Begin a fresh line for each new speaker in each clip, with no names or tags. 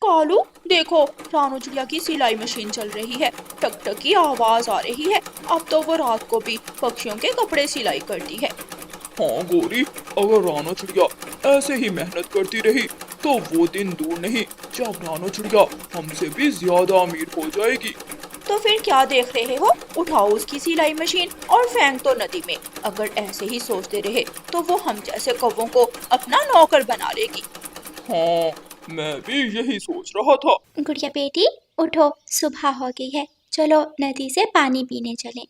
कालू देखो, रानू चिड़िया की सिलाई मशीन चल रही है। टक टक की आवाज आ रही है। अब तो वो रात को भी पक्षियों के कपड़े सिलाई करती है।
हाँ गौरी, अगर रानो चिड़िया ऐसे ही मेहनत करती रही तो वो दिन दूर नहीं जब रानो चिड़िया हमसे भी ज्यादा अमीर हो जाएगी।
तो फिर क्या देख रहे हो, उठाओ उसकी सिलाई मशीन और फेंक दो नदी में। अगर ऐसे ही सोचते रहे तो वो हम जैसे कौवों को अपना नौकर बना लेगी।
हाँ, मैं भी यही सोच रहा था।
गुड़िया बेटी उठो, सुबह हो गई है, चलो नदी से पानी पीने चलें।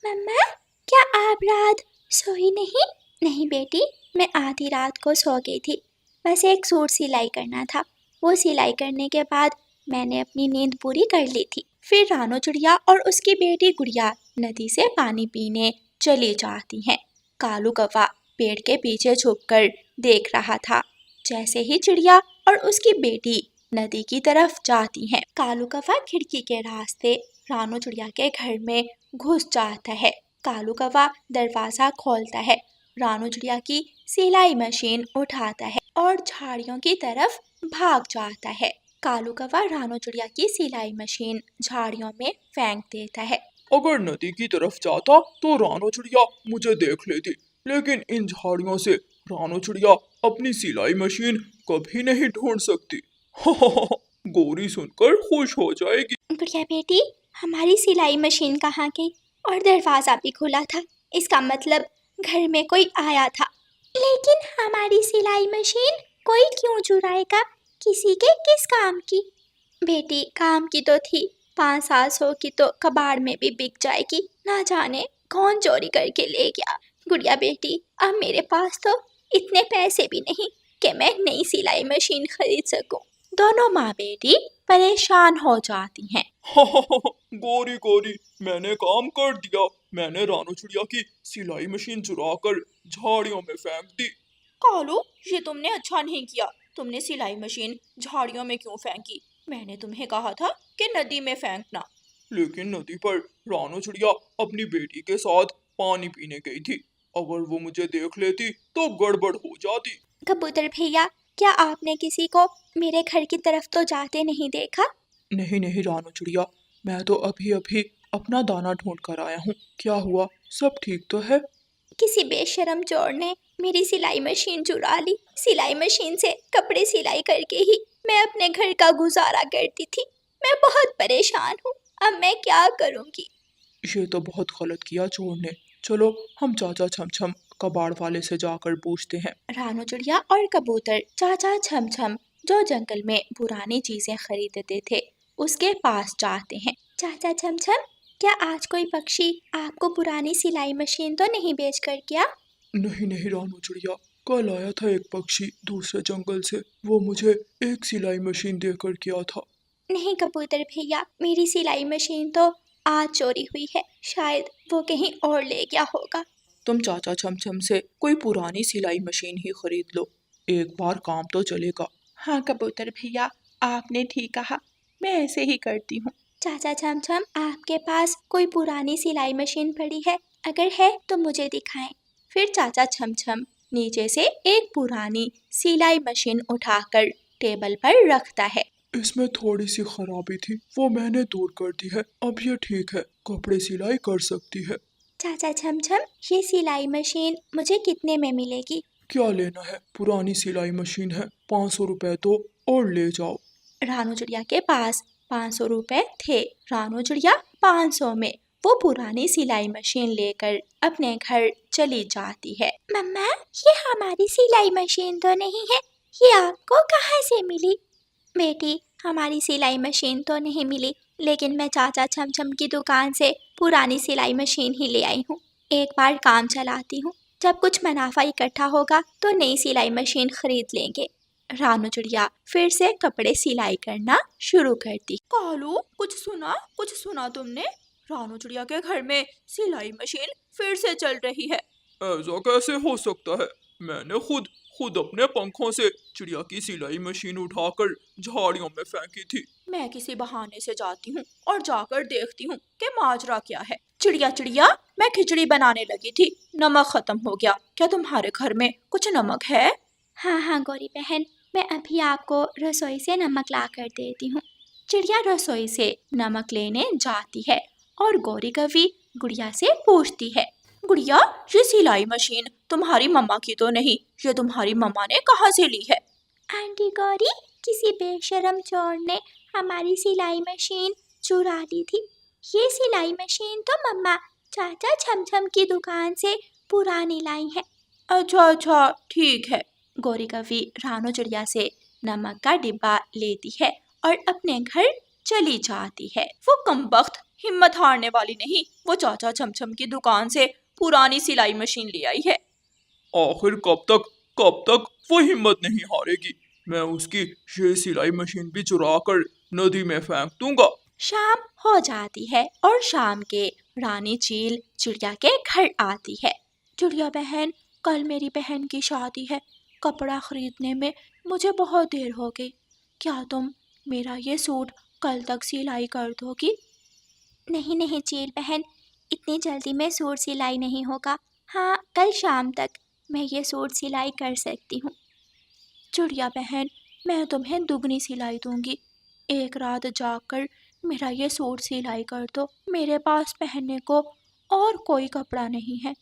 मम्मा, क्या आप रात सोई नहीं? नहीं बेटी, मैं आधी रात को सो गई थी। बस एक सूट सिलाई करना था। वो सिलाई करने के बाद मैंने अपनी नींद पूरी कर ली थी।
फिर रानो चिड़िया और उसकी बेटी गुड़िया नदी से पानी पीने चली जाती हैं। कालू कौवा पेड़ के पीछे छुपकर देख रहा था। जैसे ही चिड़िया और उसकी बेटी नदी की तरफ जाती हैं, कालू कौवा खिड़की के रास्ते रानो चिड़िया के घर में घुस जाता है। कालू कौवा दरवाजा खोलता है, रानो चिड़िया की सिलाई मशीन उठाता है और झाड़ियों की तरफ भाग जाता है। कालू कौवा रानो चिड़िया की सिलाई मशीन झाड़ियों में फेंक देता है।
अगर नदी की तरफ जाता तो रानो चिड़िया मुझे देख लेती, लेकिन इन झाड़ियों से रानो चिड़िया अपनी सिलाई मशीन कभी नहीं ढूंढ सकती। गौरी सुनकर खुश हो जाएगी।
गुड़िया बेटी, हमारी सिलाई मशीन कहाँ गई? और दरवाजा भी खुला था, इसका मतलब घर में कोई आया था। लेकिन हमारी सिलाई मशीन कोई क्यों चुराएगा? किसी के किस काम की? बेटी काम की तो थी, 500-700 की तो कबाड़ में भी बिक जाएगी। ना जाने कौन चोरी करके ले गया। गुड़िया बेटी, अब मेरे पास तो इतने पैसे भी नहीं कि मैं नई सिलाई मशीन खरीद सकूं।
दोनों माँ बेटी परेशान हो जाती हैं।
गौरी गौरी, मैंने काम कर दिया। मैंने रानो चिड़िया की सिलाई मशीन चुरा कर झाड़ियों में फेंक दी।
कालू, ये तुमने अच्छा नहीं किया। तुमने सिलाई मशीन झाड़ियों में क्यों फेंकी? मैंने तुम्हें कहा था कि नदी में फेंकना।
लेकिन नदी पर रानो चिड़िया अपनी बेटी के साथ पानी पीने गई थी। अगर वो मुझे देख लेती तो गड़बड़ हो जाती।
कबूतर भैया, क्या आपने किसी को मेरे घर की तरफ तो जाते नहीं देखा?
नहीं नहीं रानो चिड़िया, मैं तो अभी अभी अपना दाना ढूंढ कर आया हूँ। क्या हुआ, सब ठीक तो है?
किसी बेशरम चोर ने मेरी सिलाई मशीन चुरा ली। सिलाई मशीन से कपड़े सिलाई करके ही मैं अपने घर का गुजारा करती थी। मैं बहुत परेशान हूँ, अब मैं क्या करूँगी?
ये तो बहुत गलत किया चोर ने। चलो हम चाचा छमछम कबाड़ वाले से जाकर पूछते हैं।
रानो चिड़िया और कबूतर चाचा छमछम, जो जंगल में पुरानी चीजें खरीदते थे, उसके पास जाते हैं।
चाचा छमछम, क्या आज कोई पक्षी आपको पुरानी सिलाई मशीन तो नहीं बेच कर गया?
नहीं नहीं रानो चिड़िया, कल आया था एक पक्षी दूसरे जंगल से। वो मुझे एक सिलाई मशीन देकर गया था।
नहीं कबूतर भैया, मेरी सिलाई मशीन तो आज चोरी हुई है। शायद वो कहीं और ले गया होगा।
तुम चाचा छमछम से कोई पुरानी सिलाई मशीन ही खरीद लो, एक बार काम तो चलेगा।
हाँ कबूतर भैया, आपने ठीक कहा, मैं ऐसे ही करती हूँ।
चाचा छमछम, आपके पास कोई पुरानी सिलाई मशीन पड़ी है? अगर है तो मुझे दिखाएं।
फिर चाचा छमछम नीचे से एक पुरानी सिलाई मशीन उठाकर टेबल पर रखता है।
इसमें थोड़ी सी खराबी थी, वो मैंने दूर कर दी है। अब ये ठीक है, कपड़े सिलाई कर सकती है।
चाचा छमछम, ये सिलाई मशीन मुझे कितने में मिलेगी?
क्या लेना है, पुरानी सिलाई मशीन है, 500 रुपए दो और ले जाओ।
रानो चिड़िया के पास 500 रुपए थे। रानो चिड़िया 500 में वो पुरानी सिलाई मशीन लेकर अपने घर चली जाती है।
मम्मा, ये हमारी सिलाई मशीन तो नहीं है, ये आपको कहाँ से मिली? बेटी, हमारी सिलाई मशीन तो नहीं मिली, लेकिन मैं चाचा छमछम की दुकान से पुरानी सिलाई मशीन ही ले आई हूँ। एक बार काम चलाती हूँ, जब कुछ मुनाफा इकट्ठा होगा तो नई सिलाई मशीन खरीद लेंगे।
रानो चिड़िया फिर से कपड़े सिलाई करना शुरू करती। कालू, कुछ सुना तुमने? रानो चिड़िया के घर में सिलाई मशीन फिर से चल रही है।
ऐसा कैसे हो सकता है? मैंने खुद अपने पंखों से चिड़िया की सिलाई मशीन उठाकर झाड़ियों में फेंकी थी।
मैं किसी बहाने से जाती हूँ और जाकर देखती हूँ कि माजरा क्या है। चिड़िया चिड़िया, मैं खिचड़ी बनाने लगी थी, नमक खत्म हो गया। क्या तुम्हारे घर में कुछ नमक है?
हाँ हाँ गौरी बहन, मैं अभी आपको रसोई से नमक ला कर देती हूँ।
चिड़िया रसोई से नमक लेने जाती है और गौरी कवि गुड़िया से पूछती है, गुड़िया ये सिलाई मशीन तुम्हारी मम्मा की तो नहीं, ये तुम्हारी मम्मा ने कहाँ से ली है?
आंटी गौरी, किसी बेशरम चोर ने हमारी सिलाई मशीन चुरा ली थी। ये सिलाई मशीन तो मम्मा चाचा छमछम की दुकान से पुरानी लाई है।
अच्छा ठीक है। गौरी कवि रानो चिड़िया से नमक का डिब्बा लेती है और अपने घर चली जाती है। वो कमबख्त हिम्मत हारने वाली नहीं, वो चाचा छमछम की दुकान से पुरानी सिलाई मशीन ले आई है।
आखिर कब तक वो हिम्मत नहीं हारेगी। मैं उसकी ये सिलाई मशीन भी चुरा कर नदी में फेंक दूंगा।
शाम हो जाती है और शाम के रानी चील चिड़िया के घर आती है। चिड़िया बहन, कल मेरी बहन की शादी है, कपड़ा खरीदने में मुझे बहुत देर हो गई। क्या तुम मेरा ये सूट कल तक सिलाई कर दोगी?
नहीं नहीं चील बहन, इतनी जल्दी में सूट सिलाई नहीं होगा। हाँ, कल शाम तक मैं ये सूट सिलाई कर सकती हूँ।
चिड़िया बहन, मैं तुम्हें दुगनी सिलाई दूंगी। एक रात जाकर मेरा ये सूट सिलाई कर दो, मेरे पास पहनने को और कोई कपड़ा नहीं है।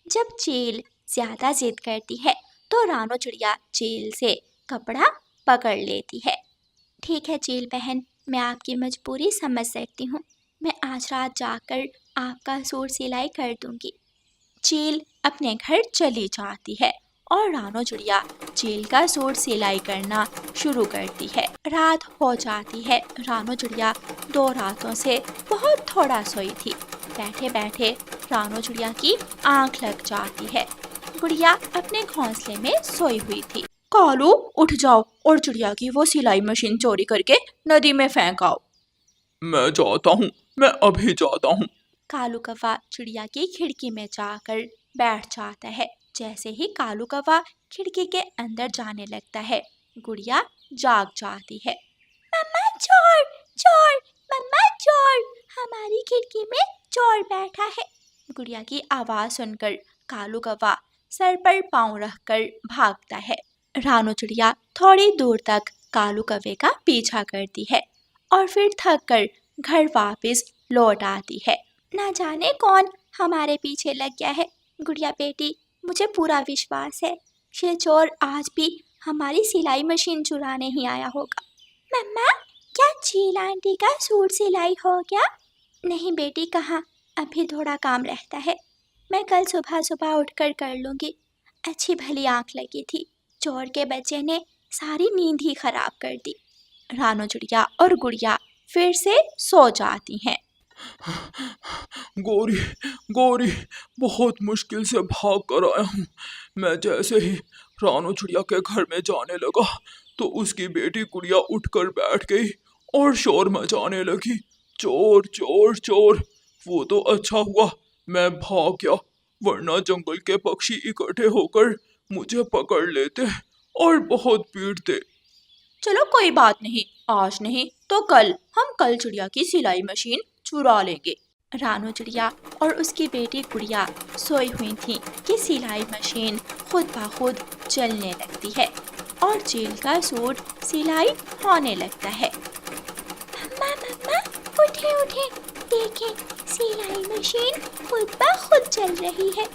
जब चील ज़्यादा जिद करती है तो रानो चिड़िया चील से कपड़ा पकड़ लेती है। ठीक है चील बहन, मैं आपकी मजबूरी समझ सकती हूँ। मैं आज रात जाकर आपका सूट सिलाई कर दूंगी।
चील अपने घर चली जाती है और रानो चिड़िया चील का सूट सिलाई करना शुरू करती है। रात हो जाती है। रानो चिड़िया 2 रातों से बहुत थोड़ा सोई थी। बैठे बैठे रानो चिड़िया की आंख लग जाती है। गुड़िया अपने घोंसले में सोई हुई थी। कालू, उठ जाओ और चिड़िया की वो सिलाई मशीन चोरी करके नदी में फेंक आओ।
मैं जाता हूँ, मैं अभी जाता हूँ।
कालू कौवा चिड़िया की खिड़की में जाकर बैठ जाता है। जैसे ही कालू कौवा खिड़की के अंदर जाने लगता है, गुड़िया जाग जाती है।
मम्मा चोर, चोर, मम्मा चोर, हमारी खिड़की में चोर बैठा है।
गुड़िया की आवाज़ सुनकर कालू कौवा सर पर पाँव रखकर भागता है। रानो चिड़िया थोड़ी दूर तक कालू कौवे का पीछा करती है और फिर थक कर घर वापस लौट आती है।
ना जाने कौन हमारे पीछे लग गया है। गुड़िया बेटी, मुझे पूरा विश्वास है ये चोर आज भी हमारी सिलाई मशीन चुराने ही आया होगा। मम्मा, क्या चील आंटी का सूट सिलाई हो गया? नहीं बेटी, कहाँ, अभी थोड़ा काम रहता है। मैं कल सुबह सुबह उठकर कर लूँगी। अच्छी भली आँख लगी थी, चोर के बच्चे ने सारी नींद ही खराब कर दी।
रानो चिड़िया और गुड़िया फिर से सो जाती हैं।
गोरी, गोरी, बहुत मुश्किल से भाग कर आया हूँ। मैं जैसे ही रानो चिड़िया के घर में जाने लगा तो उसकी बेटी गुड़िया उठकर बैठ गई और शोर मचाने लगी, चोर चोर चोर। वो तो अच्छा हुआ मैं भाग गया, वरना जंगल के पक्षी इकट्ठे होकर मुझे पकड़ लेते और बहुत पीटते।
चलो कोई बात नहीं, आज नहीं तो कल हम कल चिड़िया की सिलाई मशीन चुरा लेंगे। रानो चिड़िया और उसकी बेटी गुड़िया सोई हुई थी कि सिलाई मशीन खुद ब खुद चलने लगती है और चील का सूट सिलाई होने लगता है।
मम्मा, मम्मा, उठे उठे, देखें सिलाई मशीन खुद ब खुद चल रही है।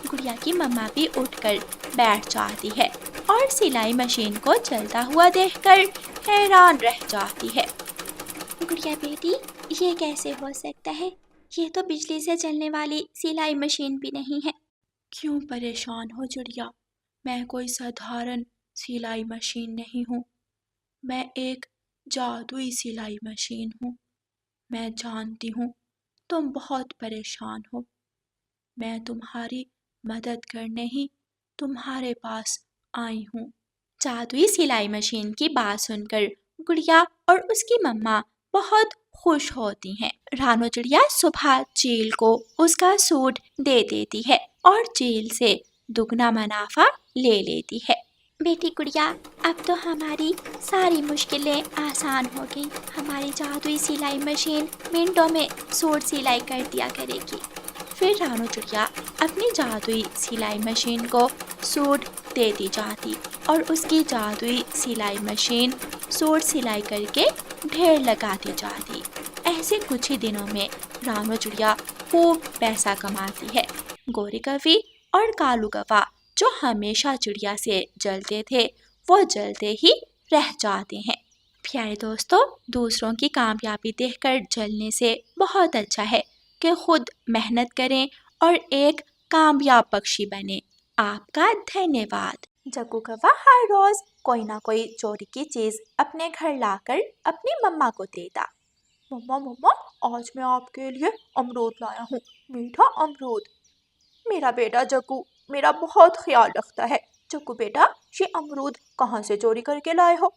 गुड़िया की मम्मा भी उठकर बैठ जाती है और सिलाई मशीन को चलता हुआ देखकर हैरान रह जाती है।
गुड़िया बेटी, ये कैसे हो सकता है? ये तो बिजली से चलने वाली सिलाई मशीन भी नहीं है।
क्यों परेशान हो चिड़िया? मैं कोई साधारण सिलाई मशीन नहीं हूँ, मैं एक जादुई सिलाई मशीन हूँ। मैं जानती हूँ तुम बहुत परेशान हो, मैं तुम्हारी मदद करने ही तुम्हारे पास आई हूँ। जादुई सिलाई मशीन की बात सुनकर गुड़िया और उसकी मम्मा बहुत खुश होती हैं। रानो चिड़िया सुबह चील को उसका सूट दे देती है और चील से दुगना मुनाफा ले लेती है।
बेटी गुड़िया, अब तो हमारी सारी मुश्किलें आसान हो गई। हमारी जादुई सिलाई मशीन मिनटों में सूट सिलाई कर दिया करेगी।
फिर रानो चिड़िया अपनी जादुई सिलाई मशीन को सूट देती जाती और उसकी जादुई सिलाई मशीन सूट सिलाई करके ढेर लगाती जाती। ऐसे कुछ ही दिनों में रानो चिड़िया खूब पैसा कमाती है। गोरी कवि और कालू कौवा जो हमेशा चिड़िया से जलते थे वो जलते ही रह जाते हैं। प्यारे दोस्तों, दूसरों की कामयाबी देखकर जलने से बहुत अच्छा है कि खुद मेहनत करें और एक कामयाब पक्षी बने। आपका धन्यवाद। जग्गू कौवा हर रोज कोई ना कोई चोरी की चीज अपने घर लाकर अपनी मम्मा को देता।
मम्मा मम्मा, आज मैं आपके लिए अमरूद लाया हूँ, मीठा अमरूद। मेरा बेटा जग्गू मेरा बहुत ख्याल रखता है। जग्गू बेटा, ये अमरूद कहाँ से चोरी करके लाए हो?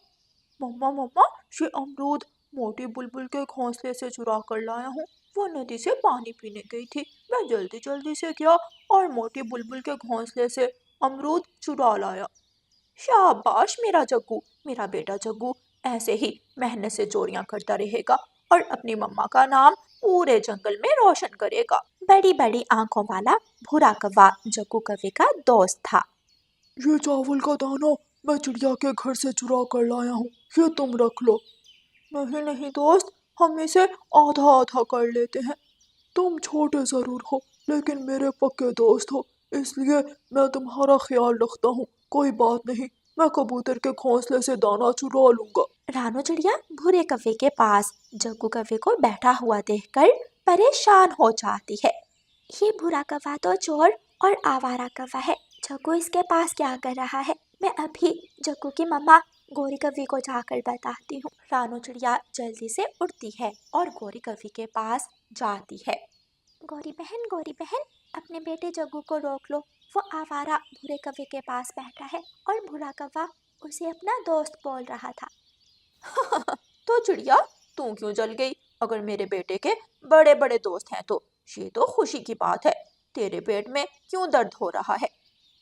मम्मा मम्मा, ये अमरूद मोटी बुलबुल के घोंसले से चुरा कर लाया हूँ। वो नदी से पानी पीने गई थी, मैं जल्दी जल्दी से गया और मोटी बुलबुल के घोंसले से अमरूद चुरा लाया। शाबाश मेरा जग्गू, मेरा बेटा जग्गू ऐसे ही मेहनत से चोरियां करता रहेगा और अपनी मम्मा का नाम पूरे जंगल में रोशन करेगा।
बड़ी बड़ी आंखों वाला भूरा कौवा जग्गू कौवे का दोस्त था।
ये चावल का दाना मैं चिड़िया के घर से चुरा कर लाया हूँ, ये तुम रख लो। नहीं नहीं दोस्त, हम इसे आधा आधा कर लेते हैं। तुम छोटे जरूर हो लेकिन मेरे पक्के दोस्त हो, इसलिए मैं तुम्हारा ख्याल रखता हूँ। कोई बात नहीं, मैं कबूतर के घोंसले से दाना चुरा लूंगा।
रानो चिड़िया भूरे कौवे के पास जग्गू कौवे को बैठा हुआ देखकर परेशान हो जाती है।
ये भूरा कौवा तो चोर और आवारा कौवा है। जग्गू इसके पास क्या कर रहा है? मैं अभी जग्गू की मम्मा गोरी कौवी को जाकर बताती हूँ।
रानो चिड़िया जल्दी से उड़ती है और गोरी कौवी के पास जाती है।
गोरी बहन, अपने बेटे जग्गू को रोक लो। वो आवारा भूरे कौवे के पास बैठा है और भूरा कौवा उसे अपना दोस्त बोल रहा था।
तो चिड़िया, तू क्यों जल गई? अगर मेरे बेटे के बड़े बड़े दोस्त हैं तो ये तो खुशी की बात है। तेरे पेट में क्यों दर्द हो रहा है?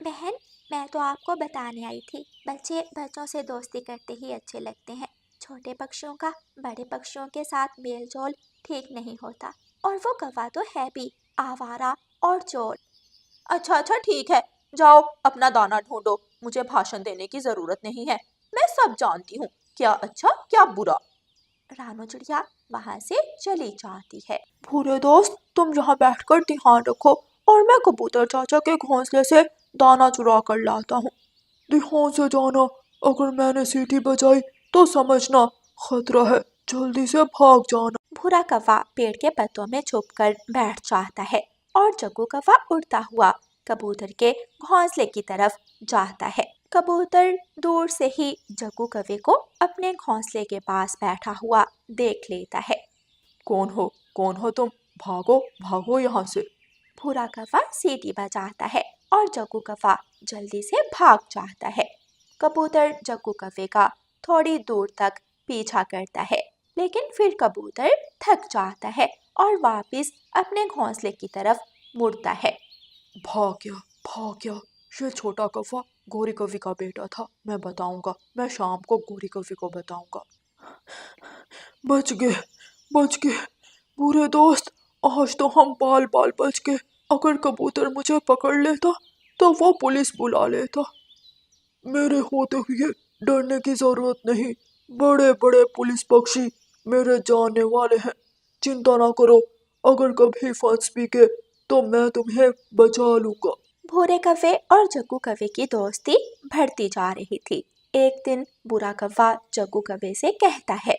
बहन, मैं तो आपको बताने आई थी, बच्चे बच्चों से दोस्ती करते ही अच्छे लगते हैं। छोटे पक्षियों का बड़े पक्षियों के साथ मेल जोल ठीक नहीं होता, और वो कौवा तो है भी आवारा और चोर।
अच्छा ठीक है, जाओ अपना दाना ढूंढो, मुझे भाषण देने की जरूरत नहीं है। मैं सब जानती हूँ, क्या अच्छा क्या बुरा।
रानो चिड़िया वहां से चली जाती है।
भूरे दोस्त, तुम यहाँ बैठकर ध्यान रखो और मैं कबूतर चाचा के घोंसले से दाना चुरा कर लाता हूँ। ध्यान से जाना, अगर मैंने सीटी बजाई तो समझना खतरा है, जल्दी से भाग जाना।
भूरा कौवा पेड़ के पत्तों में छुपकर बैठ जाता है और जग्गू कौवा उड़ता हुआ कबूतर के घोंसले की तरफ जाता है। कबूतर दूर से ही जग्गू कौवे को अपने घोंसले के पास बैठा हुआ देख लेता है।
कौन हो तुम? भागो भागो यहाँ से।
भूरा कौवा सीटी बजाता है और जग्गू कौवा जल्दी से भाग जाता है। कबूतर जग्गू कौवे का थोड़ी दूर तक पीछा करता है, लेकिन फिर कबूतर थक जाता है और वापस अपने घोंसले की तरफ मुड़ता है।
भाग गया, ये छोटा कौवा गोरी कौवी का बेटा था। मैं बताऊंगा, मैं शाम को गोरी कौवी को बताऊंगा। बच गए बुरे दोस्त, आज तो हम बाल बच गए। अगर कबूतर मुझे पकड़ लेता तो वो पुलिस बुला लेता। मेरे होते हुए डरने की जरूरत नहीं, बड़े बड़े पुलिस पक्षी मेरे जानने वाले हैं। चिंता ना करो, अगर कभी फंस भी गए तो मैं तुम्हें बचा लूंगा।
भूरे कौवे और जग्गू कौवे की दोस्ती बढ़ती जा रही थी। एक दिन बुरा कौवा जग्गू कौवे से कहता है,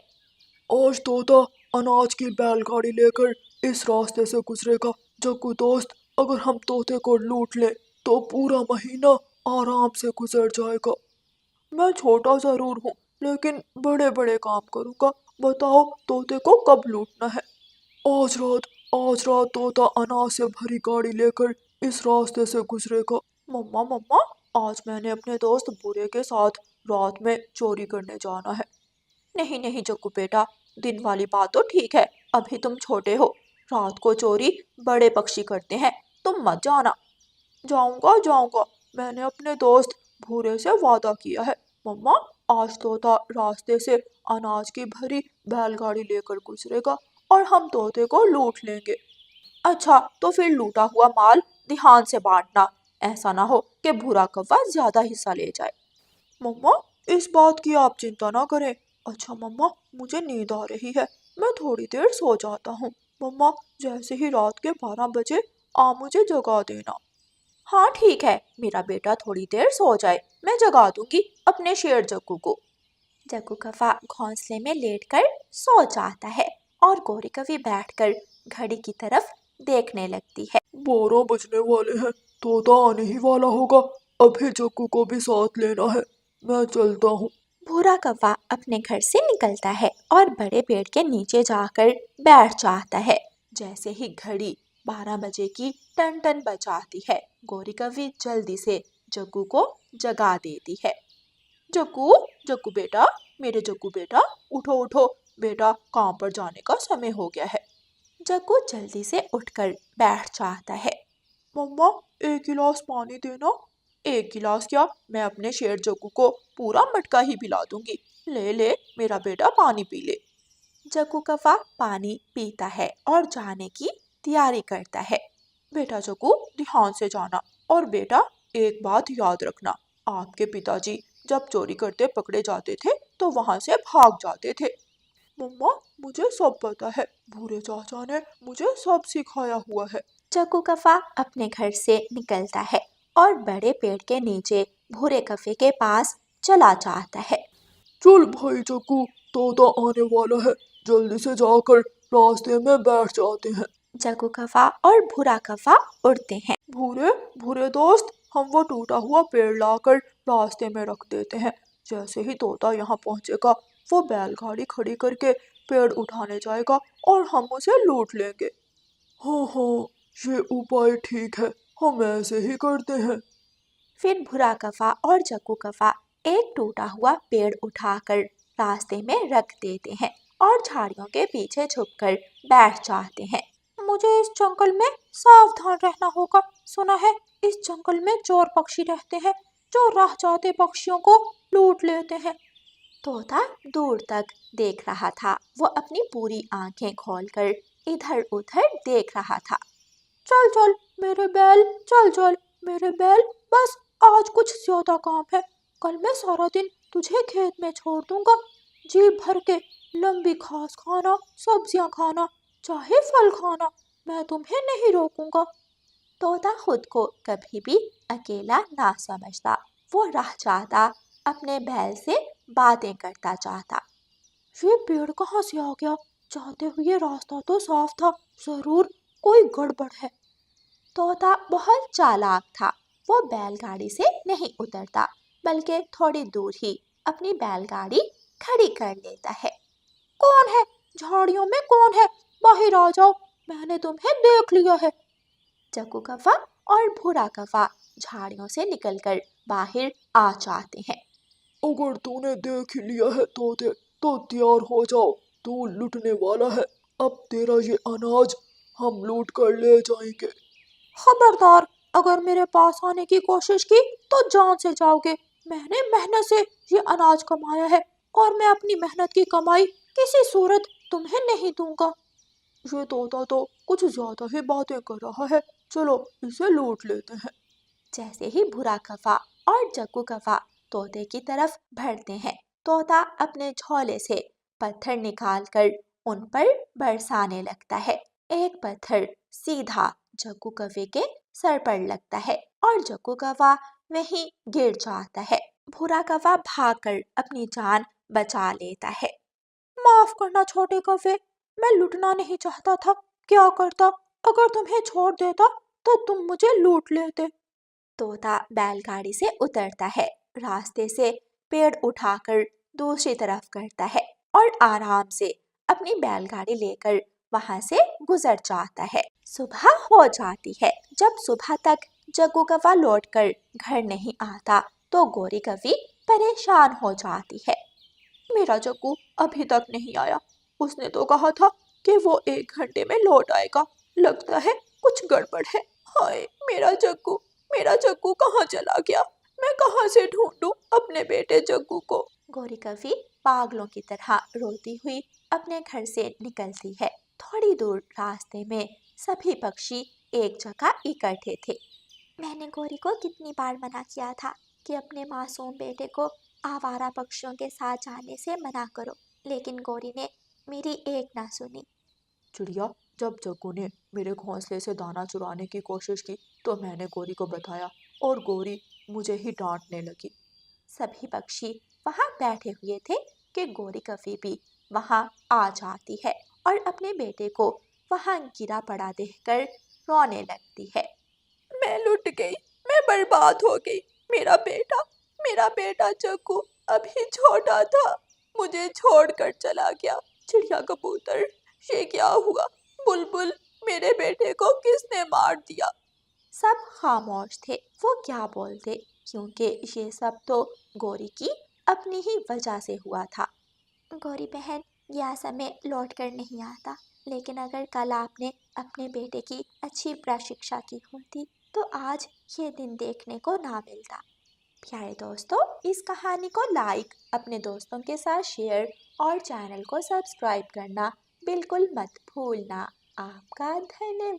आज तोता अनाज की बैलगाड़ी लेकर इस रास्ते से गुजरेगा। जग्गू दोस्त, अगर हम तोते को लूट लें तो पूरा महीना आराम से गुजर जाएगा। मैं छोटा जरूर हूँ लेकिन बड़े बड़े काम करूँगा। बताओ तोते को कब लूटना है? आज रात तोता अनाज से भरी गाड़ी लेकर इस रास्ते से गुजरेगा। मम्मा, आज मैंने अपने दोस्त बुरे के साथ रात में चोरी करने जाना है। नहीं जग्गू बेटा, दिन वाली बात तो ठीक है, अभी तुम छोटे हो। रात को चोरी बड़े पक्षी करते हैं, तुम मत जाना। जाऊंगा, मैंने अपने दोस्त भूरे से वादा किया है। मम्मा, आज तोता रास्ते से अनाज की भरी बैलगाड़ी लेकर गुजरेगा और हम तोते को लूट लेंगे। अच्छा, तो फिर लूटा हुआ माल ध्यान से बांटना,
ऐसा ना हो कि भूरा कौवा ज्यादा हिस्सा ले जाए।
मम्मा, इस बात की आप चिंता ना करें। अच्छा मम्मा, मुझे नींद आ रही है, मैं थोड़ी देर सो जाता हूँ। मम्मा, जैसे ही रात के 12 बजे आप मुझे जगा देना।
हाँ ठीक है, मेरा बेटा थोड़ी देर सो जाए, मैं जगा दूंगी अपने शेर जग्गू को। जग्गू कौवा घोंसले में लेटकर सो जाता है और गौरी कवि बैठकर घड़ी की तरफ देखने लगती है।
12 बजने वाले हैं, तोता आने ही वाला होगा। अभी जग्गू को भी साथ लेना है, मैं चलता हूँ।
भूरा कौवा अपने घर से निकलता है और बड़े पेड़ के नीचे जाकर बैठ जाता है। जैसे ही घड़ी 12 बजे की टन टन बजाती है, गौरी कवि जल्दी से जग्गू को जगा देती है। जग्गू, जग्गू बेटा, मेरे जग्गू बेटा, उठो उठो, बेटा काम पर जाने का समय हो गया है। जग्गू जल्दी से उठकर बैठ जाता है।
मम्मा, एक गिलास पानी देना।
एक गिलास क्या, मैं अपने शेर जग्गू को पूरा मटका ही पिला दूंगी। ले ले मेरा बेटा, पानी पी ले। जग्गू कौवा पानी पीता है और जाने की तैयारी करता है। बेटा जग्गू, ध्यान से जाना, और बेटा एक बात याद रखना, आपके पिताजी जब चोरी करते पकड़े जाते थे तो वहां से भाग जाते थे।
मम्मा, मुझे सब पता है, भूरे चाचा ने मुझे सब सिखाया हुआ है।
जग्गू कौवा अपने घर से निकलता है और बड़े पेड़ के नीचे भूरे कौवे के पास चला जाता है।
चल भाई जग्गू, तोता आने वाला है, जल्दी से जाकर रास्ते में बैठ जाते हैं।
जग्गू कौवा और भूरा कौवा उड़ते हैं।
भूरे भूरे दोस्त, हम वो टूटा हुआ पेड़ लाकर रास्ते में रख देते हैं। जैसे ही तोता यहाँ पहुँचेगा, वो बैलगाड़ी खड़ी करके पेड़ उठाने जाएगा और हम उसे लूट लेंगे। हाँ हाँ, ये उपाय ठीक है, हम ऐसे ही करते हैं।
फिर भूरा कौवा और जग्गू कौवा एक टूटा हुआ पेड़ उठाकर रास्ते में रख देते हैं और झाड़ियों के पीछे छुपकर बैठ जाते हैं। मुझे इस जंगल में सावधान रहना होगा। सुना है इस जंगल में चोर पक्षी रहते हैं जो राह जाते पक्षियों को लूट लेते हैं। तोता दूर तक देख रहा था। वो अपनी पूरी आंखें खोलकर इधर उधर देख रहा था। चल चल मेरे बैल, चल चल मेरे बैल, बस आज कुछ ज्यादा काम है। कल मैं सारा दिन तुझे खेत में छोड़ दूंगा। जी भर के लंबी घास खाना, सब्जियां खाना, चाहे फल खाना, मैं तुम्हें नहीं रोकूंगा। तोता खुद को कभी भी अकेला ना समझता। वो राह जाता, अपने बैल से बातें करता जाता। ये पेड़ कहाँ से आ गया? जाते हुए रास्ता तो साफ था, जरूर कोई गड़बड़ है। तोता बहुत चालाक था। वो बैलगाड़ी से नहीं उतरता, बल्कि थोड़ी दूर ही अपनी बैलगाड़ी खड़ी कर लेता है। कौन है? झाड़ियों में कौन है? बाहर आ जाओ, मैंने तुम्हें देख लिया है। जग्गू कौवा और भूरा कौवा झाड़ियों से निकलकर बाहर आ जाते हैं।
अगर तूने देख ही लिया है तोते, तो तैयार हो जाओ, तू लुटने वाला है। अब तेरा ये अनाज हम लूट कर ले जाएंगे।
खबरदार, अगर मेरे पास आने की कोशिश की तो जान से जाओगे। मैंने मेहनत से ये अनाज कमाया है और मैं अपनी मेहनत की कमाई किसी सूरत तुम्हें नहीं दूंगा।
ये तोता तो कुछ ज्यादा ही बातें कर रहा है, चलो इसे लूट लेते हैं।
जैसे ही भूरा कौवा और जग्गू कौवा तोते की तरफ बढ़ते हैं, तोता अपने झोले से पत्थर निकालकर उन पर बरसाने लगता है। एक पत्थर सीधा जग्गू कौवे के सर पर लगता है और जग्गू कौवा वहीं गिर जाता है। भूरा कौवा भागकर अपनी जान बचा लेता है। माफ करना छोटे कौवे, मैं लूटना नहीं चाहता था। क्या करता, अगर तुम्हें छोड़ देता तो तुम मुझे लूट लेते। तोता बैलगाड़ी से उतरता है, रास्ते से पेड़ उठाकर दूसरी तरफ करता है और आराम से अपनी बैलगाड़ी लेकर वहां से गुजर जाता है। सुबह हो जाती है। जब सुबह तक जग्गू कौवा लौटकर घर नहीं आता तो गौरी कवि परेशान हो जाती है। मेरा जग्गू अभी तक नहीं आया। उसने तो कहा था कि वो 1 घंटे में लौट आएगा। लगता है कुछ गड़बड़ है। हाय मेरा जग्गू कहाँ चला गया? मैं कहाँ से ढूंढूं अपने बेटे जग्गू को? गौरी कवि पागलों की तरह रोती हुई अपने घर से निकलती है। थोड़ी दूर रास्ते में सभी पक्षी एक जगह इकट्ठे थे।
मैंने गौरी को कितनी बार मना किया था कि अपने मासूम बेटे को आवारा पक्षियों के साथ जाने से मना करो, लेकिन गौरी ने मेरी एक ना सुनी।
चिड़िया, जब जग्गू ने मेरे घोंसले से दाना चुराने की कोशिश की तो मैंने गौरी को बताया और गौरी मुझे ही डांटने लगी।
सभी पक्षी वहां बैठे हुए थे कि गौरी कभी भी वहां आ जाती है और अपने बेटे को वहां गिरा पड़ा देखकर रोने लगती है।
मैं लुट गई, मैं बर्बाद हो गई। मेरा बेटा जग्गू अभी छोटा था, मुझे छोड़कर चला गया। चिड़िया कबूतर, ये क्या हुआ? बुलबुल, मेरे बेटे को किसने मार दिया?
सब खामोश थे, वो क्या बोलते, क्योंकि ये सब तो गौरी की अपनी ही वजह से हुआ था।
गौरी बहन, यह समय लौट कर नहीं आता, लेकिन अगर कल आपने अपने बेटे की अच्छी प्रशिक्षा की होती तो आज ये दिन देखने को ना मिलता।
प्यारे दोस्तों, इस कहानी को लाइक, अपने दोस्तों के साथ शेयर और चैनल को सब्सक्राइब करना बिल्कुल मत भूलना। आपका धन्यवाद।